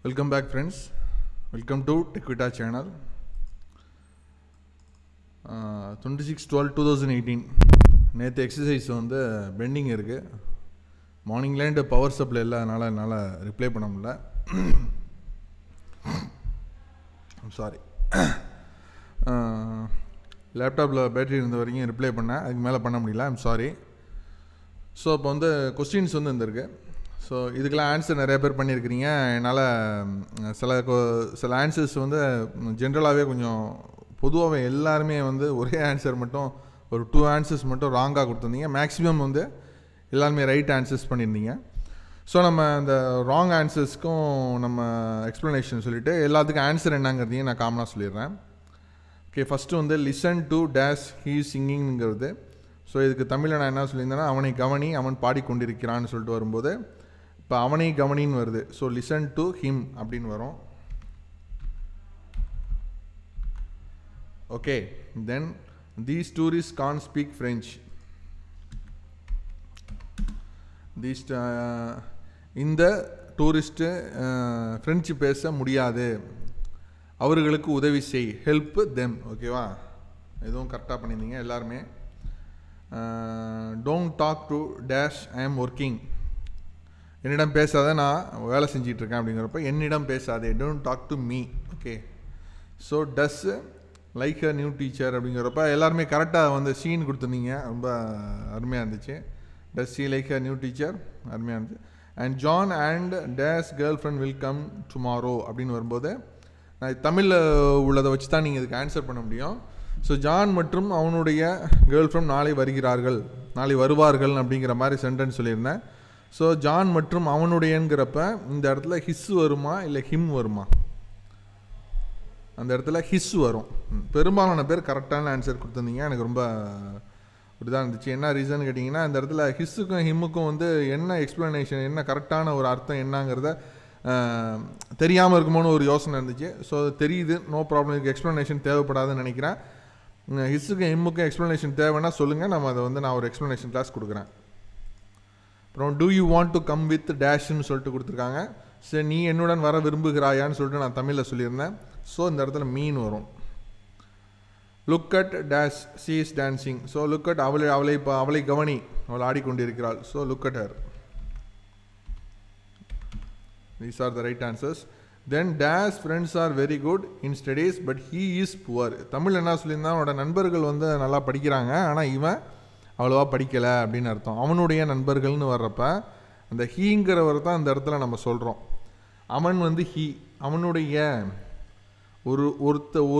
Welcome back friends, welcome to Techvita channel. 26/12/2018 நேற்று exercise வந்து bending இருக்குது. மார்னிங்லேருந்து பவர் சப்ளை இல்லை, அதனால் என்னால் ரிப்ளை பண்ண முடியல. சாரி, லேப்டாப்பில் பேட்டரி இருந்த வரைக்கும் ரிப்ளை பண்ணேன், அதுக்கு மேலே பண்ண முடியல. I'm sorry. ஸோ இப்போ வந்து கொஸ்டின்ஸ் வந்து இருந்திருக்கு. ஸோ இதுக்கெல்லாம் ஆன்சர் நிறைய பேர் பண்ணியிருக்கிறீங்க. என்னால் சில ஆன்சர்ஸ் வந்து ஜென்ரலாகவே கொஞ்சம் பொதுவாகவே எல்லாருமே வந்து ஒரே ஆன்சர் மட்டும் ஒரு 2 ஆன்சர்ஸ் மட்டும் ராங்காக கொடுத்துருந்தீங்க. மேக்ஸிமம் வந்து எல்லாருமே ரைட் ஆன்சர்ஸ் பண்ணியிருந்தீங்க. ஸோ நம்ம அந்த ராங் ஆன்சர்ஸ்க்கும் நம்ம எக்ஸ்ப்ளனேஷன் சொல்லிவிட்டு எல்லாத்துக்கும் ஆன்சர் என்னங்கிறதையும் நான் காமனாக சொல்லிடுறேன். ஓகே, ஃபஸ்ட்டு வந்து லிசன் டு டேஷ் ஹீ சிங்கிங்கிறது. ஸோ இதுக்கு தமிழில் நான் என்ன சொல்லியிருந்தேன்னா, அவனை கவனி, அவன் பாடிக்கொண்டிருக்கிறான்னு சொல்லிட்டு வரும்போது இப்போ அவனை கவனின்னு வருது. ஸோ லிசன் டு ஹிம் அப்படின்னு வரும். Okay, then these tourist can speak French. இந்த டூரிஸ்ட்டு ஃப்ரெஞ்சு பேச முடியாது, அவர்களுக்கு உதவி செய், ஹெல்ப் தெம். ஓகேவா, எதுவும் கரெக்டாக பண்ணியிருந்தீங்க எல்லாருமே. Don't talk to dash I am working. என்னிடம் பேசாத, நான் வேலை செஞ்சிட்ருக்கேன் அப்படிங்கிறப்ப என்னிடம் பேசாதே, don't talk to me. Okay, so does like a new teacher அப்படிங்கிறப்ப எல்லாருமே கரெக்டாக வந்து சீன் கொடுத்துருந்தீங்க, ரொம்ப அருமையாக இருந்துச்சு. Does she like a new teacher, அருமையாக இருந்துச்சு. And John and dash girlfriend will come tomorrow அப்படின்னு வரும்போது நான் தமிழில் உள்ளதை வச்சு தான் நீங்கள் இதுக்கு ஆன்சர் பண்ண முடியும். ஸோ ஜான் மற்றும் அவனுடைய கேர்ள் ஃப்ரெண்ட் நாளை வருவார்கள் அப்படிங்கிற மாதிரி சென்டென்ஸ் சொல்லியிருந்தேன். ஸோ ஜான் மற்றும் அவனுடையங்கிறப்ப இந்த இடத்துல ஹிஸ் வருமா இல்லை ஹிம் வருமா? அந்த இடத்துல ஹிஸ் வரும். பெரும்பாலான பேர் கரெக்டான ஆன்சர் கொடுத்துருந்தீங்க, எனக்கு ரொம்ப இப்படிதான் இருந்துச்சு. என்ன ரீசன் கேட்டிங்கன்னா, இந்த இடத்துல ஹிஸ்ஸுக்கும் ஹிம்முக்கும் வந்து என்ன எக்ஸ்ப்ளனேஷன், என்ன கரெக்டான ஒரு அர்த்தம் என்னங்கிறத தெரியாமல் இருக்குமோன்னு ஒரு யோசனை இருந்துச்சு. ஸோ அது தெரியுது, நோ ப்ராப்ளம், இதுக்கு எக்ஸ்ப்ளனேஷன் தேவைப்படாதுன்னு நினைக்கிறேன். ஹிஸ்ஸுக்கும் ஹிம்முக்கும் எக்ஸ்ப்ளனேஷன் தேவைன்னா சொல்லுங்கள், நம்ம அதை வந்து நான் ஒரு எக்ஸ்ப்ளனேஷன் கிளாஸ் கொடுக்குறேன். அப்புறம் do you want to come with டேஷ்ன்னு சொல்லிட்டு கொடுத்துருக்காங்க. சரி, நீ என்னுடன் வர விரும்புகிறாயான்னு சொல்லிட்டு நான் தமிழில் சொல்லியிருந்தேன். ஸோ இந்த இடத்துல மீன் வரும். Look at dash she is dancing. So look at அவளை கவனி, அவள் ஆடிக்கொண்டிருக்கிறாள். So look at her. These are the right answers. Then dash friends are very good in studies but he is poor. Tamil என்ன சொல்லியிருந்தா, அவனோட நண்பர்கள் வந்து நல்லா படிக்கிறாங்க, ஆனால் இவன் அவ்வளோவா படிக்கலை அப்படின்னு அர்த்தம். அவனுடைய நண்பர்கள்னு வர்றப்ப அந்த ஹீங்கிறவர் தான் இந்த இடத்துல நம்ம சொல்கிறோம். அவன் வந்து ஹீ, அவனுடைய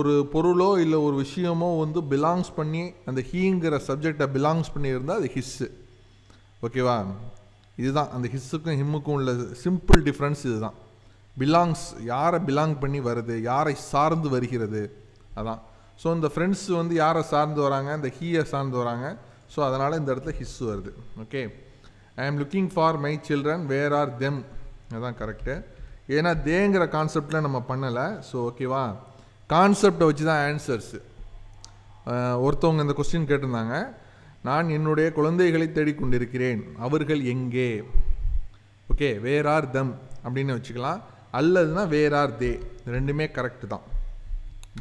ஒரு பொருளோ இல்லை ஒரு விஷயமோ வந்து பிலாங்ஸ் பண்ணி அந்த ஹீங்கிற சப்ஜெக்டை பிலாங்ஸ் பண்ணியிருந்தால் அது ஹிஸ்ஸு. ஓகேவா, இதுதான் அந்த ஹிஸ்ஸுக்கும் ஹிம்முக்கும் உள்ள சிம்பிள் டிஃப்ரென்ஸ். இதுதான் பிலாங்ஸ், யாரை பிலாங் பண்ணி வருது, யாரை சார்ந்து வருகிறது, அதான். ஸோ இந்த ஃப்ரெண்ட்ஸ் வந்து யாரை சார்ந்து வராங்க, இந்த ஹீயை சார்ந்து வராங்க. ஸோ அதனால் இந்த இடத்துல ஹிஸ் வருது. Okay, I am looking for my children, where are them, அதுதான் கரெக்டு. ஏன்னா தேங்கிற கான்செப்டில் நம்ம பண்ணலை. ஸோ ஓகேவா, கான்செப்டை வச்சு தான் ஆன்சர்ஸு. ஒருத்தவங்க இந்த கொஸ்டின் கேட்டிருந்தாங்க, நான் என்னுடைய குழந்தைகளை தேடிக்கொண்டிருக்கிறேன், அவர்கள் எங்கே. ஓகே, வேர் ஆர் தம் அப்படின்னு வச்சுக்கலாம், அல்லதுனா வேர் ஆர் தே, ரெண்டுமே கரெக்டு தான்,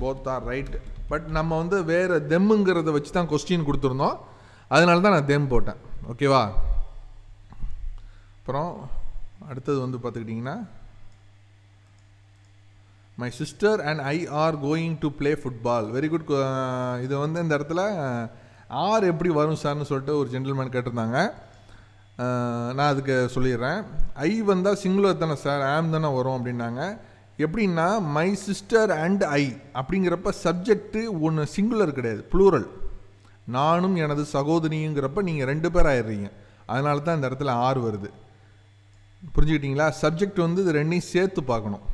போத் ஆர் ரைட். பட் நம்ம வந்து வேறு தெம்முங்கிறத வச்சு தான் கொஸ்டின் கொடுத்துருந்தோம், அதனால தான் நான் தெம் போட்டேன். ஓகேவா, அப்புறம் அடுத்தது வந்து பார்த்துக்கிட்டிங்கன்னா, my sister and I are going to play football. Very good. இது வந்து இந்த இடத்துல ஆர் எப்படி வரும் சார்னு சொல்லிட்டு ஒரு ஜென்டில்மேன் கேட்டிருந்தாங்க. நான் அதுக்கு சொல்லிடுறேன். ஐ வந்தால் சிங்குலர் தானே சார், ஆம் தானே வரும் அப்படின்னாங்க. எப்படின்னா மை சிஸ்டர் அண்ட் ஐ அப்படிங்கிறப்ப சப்ஜெக்ட்டு ஒன்று சிங்குலர் கிடையாது, ப்ளூரல். நானும் எனது சகோதரிங்கிறப்ப நீங்கள் 2 பேர் ஆயிடுறீங்க, அதனால தான் இந்த இடத்துல ஆர் வருது. புரிஞ்சுக்கிட்டீங்களா? சப்ஜெக்ட் வந்து இது ரெண்டையும் சேர்த்து பார்க்கணும்.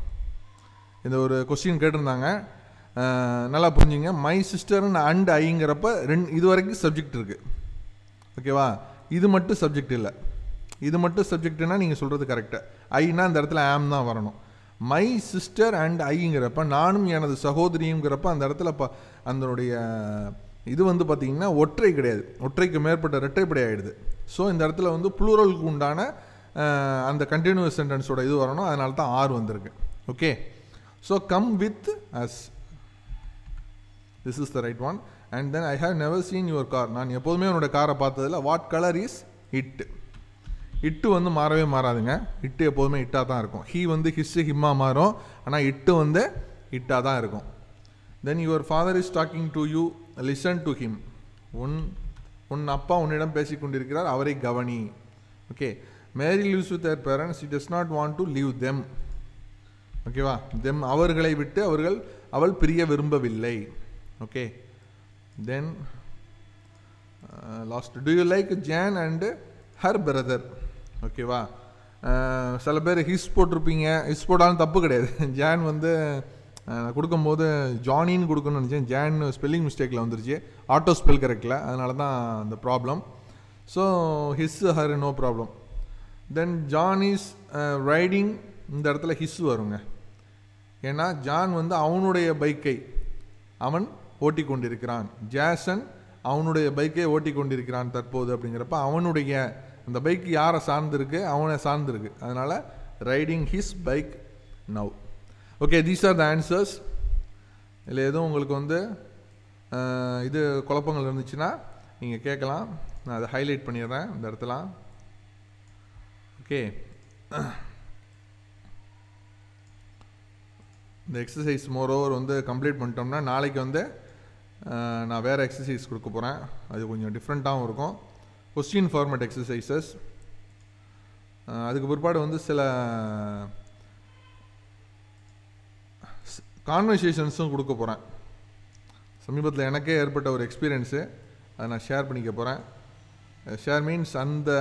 இந்த ஒரு கொஸ்டின் கேட்டிருந்தாங்க, நல்லா புரிஞ்சுங்க. மை சிஸ்டர் அண்ட் ஐங்கிறப்ப இது வரைக்கும் சப்ஜெக்ட் இருக்குது. ஓகேவா, இது மட்டும் சப்ஜெக்ட் இல்லை, இது மட்டும் சப்ஜெக்ட்னா நீங்கள் சொல்கிறது கரெக்டாக. ஐனா இந்த இடத்துல ஆம் தான் வரணும். மை சிஸ்டர் அண்ட் ஐங்கிறப்ப நானும் எனது சகோதரிங்கிறப்ப அந்த இடத்துல அதனுடைய இது வந்து பார்த்திங்கன்னா ஒற்றை கிடையாது, ஒற்றைக்கு மேற்பட்ட இரட்டைப்படை ஆகிடுது. ஸோ இந்த இடத்துல வந்து ப்ளூரலுக்கு உண்டான அந்த கண்டினியூஸ் சென்டென்ஸோட இது வரணும், அதனால தான் ஆர் வந்திருக்கு. Okay, so come with us. This is the right one. And then I have never seen your car. நான் எப்போதுமே உன்னோட காரை பார்த்ததில்ல. What color is it? இட்டு வந்து மாறவே மாறாதுங்க. இட்டு எப்போதுமே இட்டாக தான் இருக்கும். ஹீ வந்து ஹிஸ்ஸு ஹிம்மா மாறும், ஆனால் இட்டு வந்து இட்டாக தான் இருக்கும். Then your father is talking to you, listen to him. உன் அப்பா உன்னிடம் பேசிக் கொண்டிருக்கிறார், அவரை கவனி. Okay, Mary lives with her parents, she does not want to leave them. ஓகேவா, தெம் அவர்களை விட்டு அவள் பிரிய விரும்பவில்லை. Okay, then last, do you like Jan and her brother? ஓகேவா, சில பேர் ஹிஸ் போட்டிருப்பீங்க. ஹிஸ் போட்டாலும் தப்பு கிடையாது. ஜான் வந்து கொடுக்கும்போது ஜானின்னு கொடுக்கணும்னு நினச்சேன். ஜான் ஸ்பெல்லிங் மிஸ்டேக்கில் வந்துருச்சு, ஆட்டோ ஸ்பெல் கரெக்டில், அதனால தான் அந்த problem. So his her no problem. Then John is riding, இந்த இடத்துல ஹிஸ் வருங்க. ஏன்னா ஜான் வந்து அவனுடைய பைக்கை அவன் ஓட்டி கொண்டிருக்கிறான். ஜாசன் அவனுடைய பைக்கை ஓட்டி கொண்டிருக்கிறான் தற்போது. அப்படிங்கிறப்ப அவனுடைய அந்த பைக் யாரை சார்ந்திருக்கு? அவனை சார்ந்திருக்கு. அதனால் riding his bike now. Okay, these are the answers. இல்லை எதுவும் உங்களுக்கு வந்து இது குழப்பங்கள் இருந்துச்சுன்னா நீங்கள் கேட்கலாம். நான் அதை ஹைலைட் பண்ணிடுறேன் இந்த இடத்துல. ஓகே, இந்த எக்ஸசைஸ் மோரோவர் வந்து கம்ப்ளீட் பண்ணிட்டோம்னா நாளைக்கு வந்து நான் வேறு எக்ஸசைஸ் கொடுக்க போகிறேன். அது கொஞ்சம் டிஃப்ரெண்ட்டாகவும் இருக்கும். Question format exercises. அதுக்கு பிற்பாடு வந்து சில கான்வர்சேஷன்ஸும் கொடுக்க போகிறேன். சமீபத்தில் எனக்கே ஏற்பட்ட ஒரு எக்ஸ்பீரியன்ஸு, அதை நான் ஷேர் பண்ணிக்க போகிறேன். ஷேர் மீன்ஸ் அந்த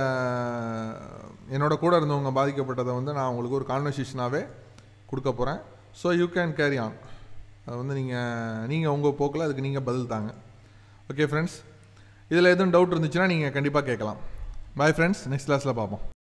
என்னோட கூட இருந்தவங்க பாதிக்கப்பட்டதை வந்து நான் உங்களுக்கு ஒரு கான்வர்சேஷனாகவே கொடுக்க போகிறேன். So you can carry on. அதை வந்து நீங்கள் உங்கள் போக்கில் அதுக்கு நீங்கள் பதில் தாங்க. ஓகே ஃப்ரெண்ட்ஸ், இதில் எதுவும் டவுட் இருந்துச்சுன்னா நீங்கள் கண்டிப்பாக கேட்கலாம். பாய் ஃப்ரெண்ட்ஸ், நெக்ஸ்ட் கிளாஸில் பார்ப்போம்.